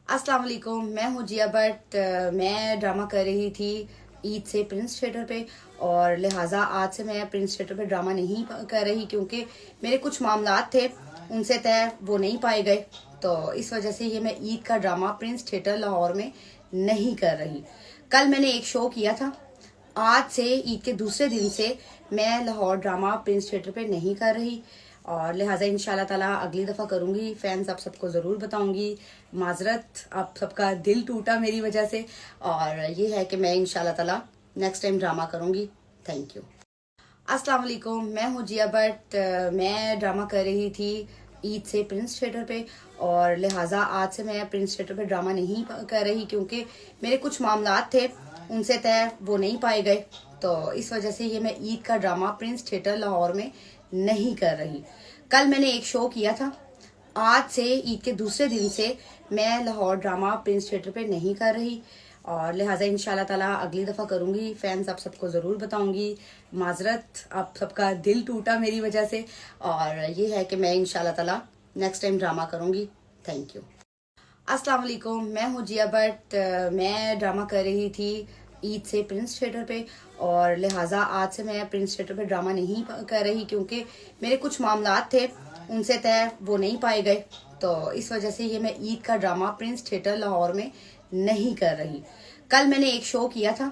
अस्सलाम वालेकुम। मैं हूँ जिया बट मैं ड्रामा कर रही थी ईद से प्रिंस थिएटर पे, और लिहाजा आज से मैं प्रिंस थिएटर पे ड्रामा नहीं कर रही क्योंकि मेरे कुछ मामलात थे, उनसे तय वो नहीं पाए गए। तो इस वजह से ये मैं ईद का ड्रामा प्रिंस थिएटर लाहौर में नहीं कर रही। कल मैंने एक शो किया था। आज से ईद के दूसरे दिन से मैं लाहौर ड्रामा प्रिंस थिएटर पे नहीं कर रही, और लिहाजा इंशाल्लाह ताला अगली दफ़ा करूंगी। फैंस आप सबको ज़रूर बताऊंगी। माजरत, आप सबका दिल टूटा मेरी वजह से, और ये है कि मैं इंशाल्लाह ताला नेक्स्ट टाइम ड्रामा करूंगी। Thank you. अस्सलाम वालेकुम। मैं हूँ जिया बट मैं ड्रामा कर रही थी ईद से प्रिंस थिएटर पे, और लिहाजा आज से मैं प्रिंस थिएटर पे ड्रामा नहीं कर रही क्योंकि मेरे कुछ मामलात थे, उनसे तय वो नहीं पाए गए। तो इस वजह से ये मैं ईद का ड्रामा प्रिंस थिएटर लाहौर में नहीं कर रही। कल मैंने एक शो किया था। आज से ईद के दूसरे दिन से मैं लाहौर ड्रामा प्रिंस थिएटर पे नहीं कर रही, और लिहाजा इंशाल्लाह ताला अगली दफ़ा करूंगी। फैंस आप सबको ज़रूर बताऊंगी। माजरत, आप सबका दिल टूटा मेरी वजह से, और ये है कि मैं इंशाल्लाह ताला नेक्स्ट टाइम ड्रामा करूंगी। Thank you. अस्सलाम वालेकुम। मैं हूँ जिया बट मैं ड्रामा कर रही थी ईद से प्रिंस थिएटर पे, और लिहाजा आज से मैं प्रिंस थिएटर पे ड्रामा नहीं कर रही क्योंकि मेरे कुछ मामलात थे, उनसे तय वो नहीं पाए गए। तो इस वजह से ये मैं ईद का ड्रामा प्रिंस थिएटर लाहौर में नहीं कर रही। कल मैंने एक शो किया था।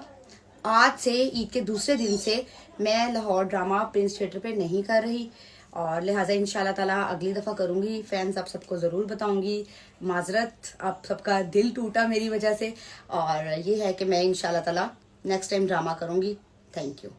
आज से ईद के दूसरे दिन से मैं लाहौर ड्रामा प्रिंस थिएटर पे नहीं कर रही, और लिहाजा इंशाल्लाह ताला अगली दफ़ा करूंगी। फैंस आप सबको ज़रूर बताऊंगी। माजरत, आप सबका दिल टूटा मेरी वजह से, और ये है कि मैं इंशाल्लाह ताला नेक्स्ट टाइम ड्रामा करूंगी। Thank you.